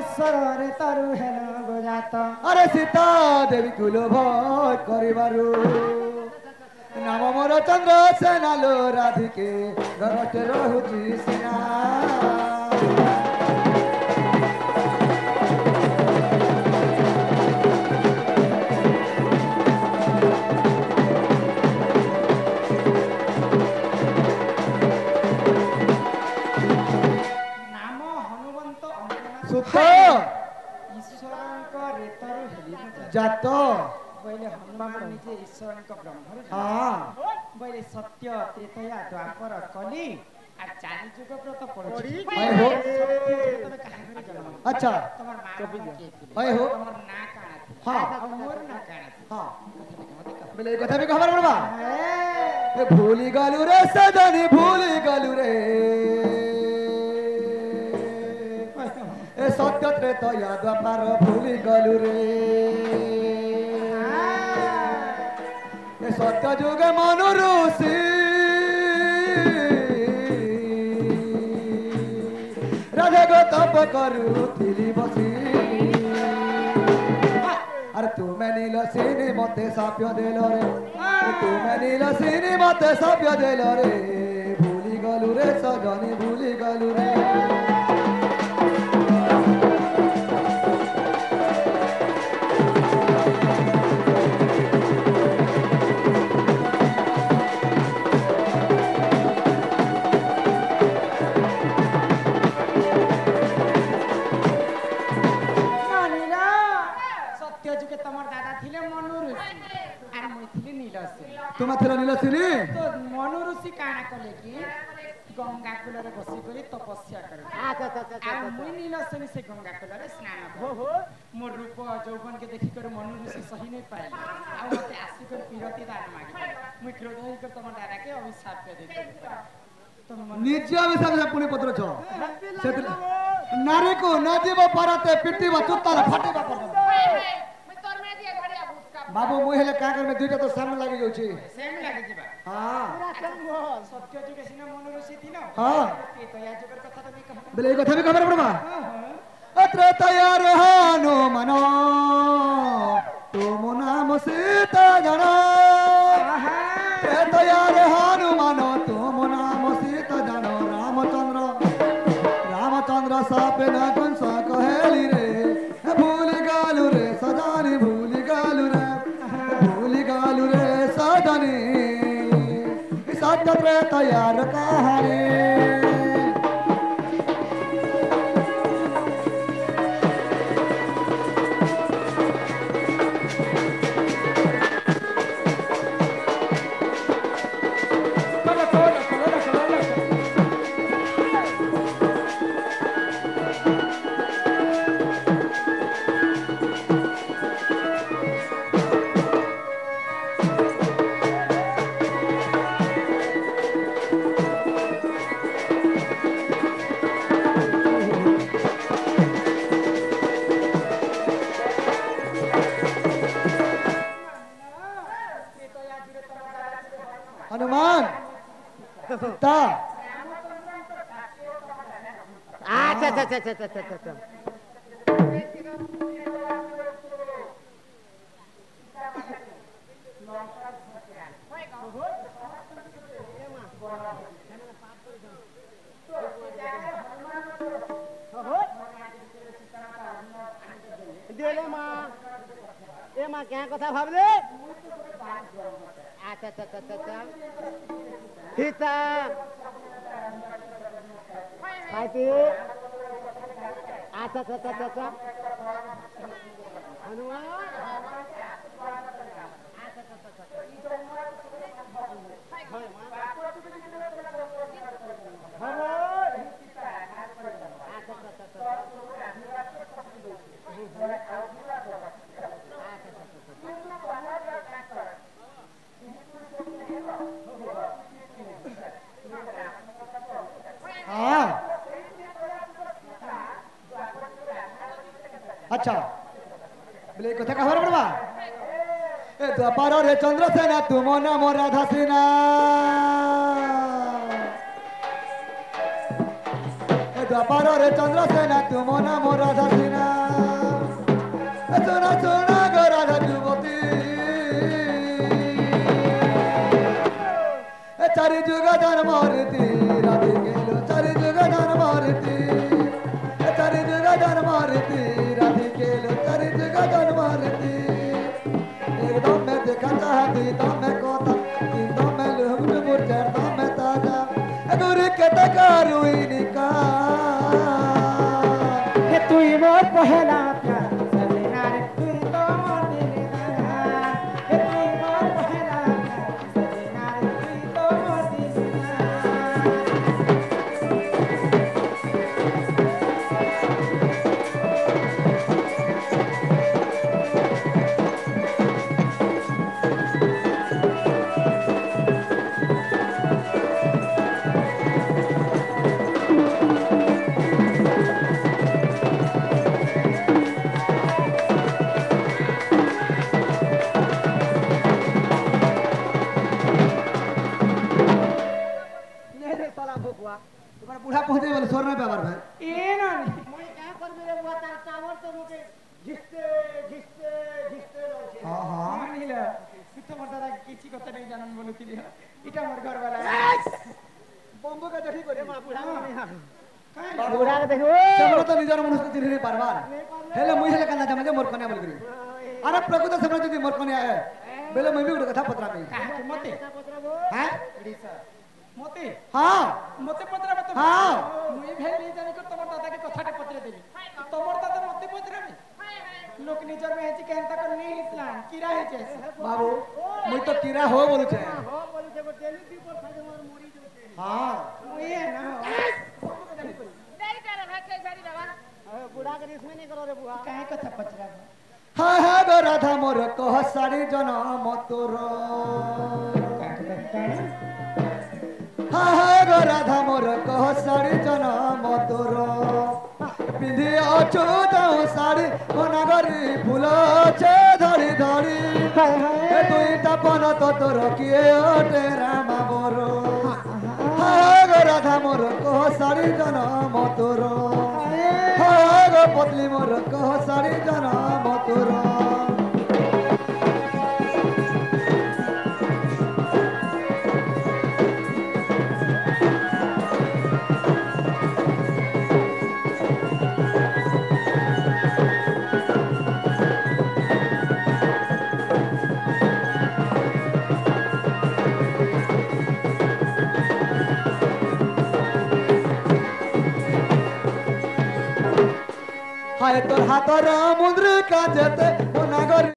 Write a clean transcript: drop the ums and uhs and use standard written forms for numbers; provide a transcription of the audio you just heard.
ଈଶ୍ୱରରେ ତରୁ ହେଲୁ ଗୋଜାତ। আরে সীতা দেবী কুলো ভয় করিবারু নাম মোর চন্দ্র সেনালো রাধিকে ঘরটে রহুচি সিনা ନାମ ହନୁମନ୍ତ ଅଙ୍କନ সুত ଈଶ୍ୱରଙ୍କ ରେତରୁ ହେଲି ଗୋଜାତ। জাত ବୋଇଲେ ହନୁମାନ ନିଜେ ଈଶ୍ୱରଙ୍କ ବ୍ରହ୍ମରୁ হ্যাঁ ବୋଇଲେ ସତ୍ୟ ତ୍ରେତୟା ଦ୍ୱାପର କଲି আর ଚାରି ଯୁଗ ବ୍ରତ ପଢୁଛି। হয় হো ସତ୍ୟ ଯୁଗ ତମେ କାହା ଘରେ ଜନ୍ମ ନେଇଛ? আচ্ছা ତମର ମା ବାପା କିଏ ଥିଲେ? হয় হো ତମର ନାଁ କାଣା ଥିଲା? হ্যাঁ ଆଉ ମୋର ନାଁ କାଣା ଥିଲା? হ্যাঁ କଥାଟା ମତେ କହ। বলে এই কথা বি খবর পড়বা ହେ, এ ভুলি গলু রে সজনি ভুলি গলু রে এ সত্য ত্রেতয়া দ্বাপর ভুলি গলু রে এ সত্য যুগে মনু ঋষি রাধে গো তপ করুথিলি বসি আর তুমি নীল সিনি মতে সাপ্য দেল রে তুমি নীল সিনি মতে সাপ্য দেল রে ভুলি গলু রে সজনি ভুলি গলু রে ନାନୀର ସତ୍ୟ ଯୁগে ତମର ଦାଦା ଥିଲେ ମନୁ ଋଷି আর মুই ଥିଲି নীলসেন। তোমার ছিল নীল সিনি তো মনু ଋଷି କାଣା କଲେ କି ଗଙ୍ଗା କୂଳରେ ବସିକରି ତପସ୍ୟା କଲେ। ଆଉ ମୁଇ নীলসেন ସେ ଗଙ୍ଗା କୂଳରେ ସ୍ନାନ କରେ। ମୋ ରୂପ ଯୌବନକେ ଦେଖିକରି ମନୁ ଋଷି ସହି ନାଇଁ ପାଇଲେ ଆଉ ମତେ ଆସିକରି ପିରତି ଦାନ ମାଗିଲେ। ମୁଇ କ୍ରୋଧ ହେଇକରି ତମ ଦାଦାକେ ଅଭିଶାପ ଦେଇଦେଲି। ତମେ ମନେ ନିଜେ অভিশাপ পুনি পত্র ছ সেদিন নারীକୁ ନ ଯିବ ପରତେ ପିଟିବ ଚୁତାର ଫାଟିବ ପର୍ଯ୍ୟନ୍ତ ବାବୁ ମୁଇଁ ହେଲେ କାଁ କରିବି ଦୁଇଟା ତ ସାମନେ ଲାଗି ଯାଉଛି ସେମ୍ ଲାଗିଯିବା। ହଁ ସତ୍ୟ ଯୁଗେ ସିନା ମନୁ ଋଷି ଥିଲ। ହଁ ତ୍ରେତୟା ଯୁଗର କଥା ତମେ କହ। ବେଲେ এই কথা ବି খবর পড়বা ত্রেতয়ার হনুমান তুম নাম সীতা জান ত্রেতয়ার হনুমান তুম নাম সীতা জান রামচন্দ্র রামচন্দ্র সাপে না কংস কহেলি রে ভুলি গালু রে সজানি ভুলি গালু রে ভুলি গালু রে সজানি সত্য ত্রেতয়ার কাহানি हनुमान सीता अच्छा अच्छा अच्छा अच्छा अच्छा अच्छा देले माँ ए माँ क्या कथा भाबले अच्छा अच्छा अच्छा अच्छा सीता पाइती अच्छा अच्छा अच्छा अच्छा हनुमान अच्छा अच्छा अच्छा হয় মা হয় আচ্ছা আচ্ছা আচ্ছা हाँ अच्छा बोले कथा खबर पड़वा ए द्वापर रे चंद्रसेना तुम नाम राधा सिन्हा ए द्वापर रे चंद्रसेना तुम नाम राधा सिन्हा रुइनिका हे तुई मोर पहला प्यार सजना रे तुई तो मोर दिलदार हे तुई मोर पहला प्यार सजना रे तुई तो मोर दिलदार नहीं रे साला बुआ तुम्हारा बूढ़ा पहुंचे बोले सोर नहीं पावर भाई ए ना मैं क्या कर मेरे बुआ तार टावर तो रुके घिसते घिसते घिसते रहे हाँ हाँ मानिल तू तो मोर दादा किछि কথা नहीं जानन बोलुतिली इटा मोर घर वाला बम्बू का देखी करे मां बुढ़ा नहीं हां काहे बुढ़ा के देखो सेमरो तो निजर मनुष्य चिन्ह नहीं पारबार हेले मुई हेले काना जमा मोर कन्या बोल करी अरे प्रकृत सेमरो जदी मोर कन्या है बेले मैं भी ଗୋଟେ କଥା ପତ୍ରା ପାଇଁ काहे मते पत्र वो हैं मते हां मते पत्रा बत हाँ। मुई भेल नहीं जानी को तमर दादा के कथाटे पत्रे देबी तमर दादा मते पत्रेबी लोक निजर में हेची केनता कर नहीं हितलान किरा हे जैसे बाबू मुई तो कीड़ा हो बोलु छे हो बोले जे टेलीविजन पर था हमार मुड़ी जोते हां मुई है ना नहीं करे भाई कई बारी रवा बुढ़ा के इसमें नहीं करो रे बुआ काहे कथा पत्रा हाय हाय गो राधा मोर कह सारी जनम तोर हाय हाय गो राधा मोर कह सारी जनम तोर पिंधी अछु जाऊ साड़ी कोनागरी फूल छे धड़ी धड़ी ए दुईटा पन तो तोर किए ओटे रामा मोर हाय गो राधा मोर कह सारी जनम तोर हाय गो पतली मोर कह सारी जनम तोर हाय तोर हाथर मुद्र काजते कोनागरी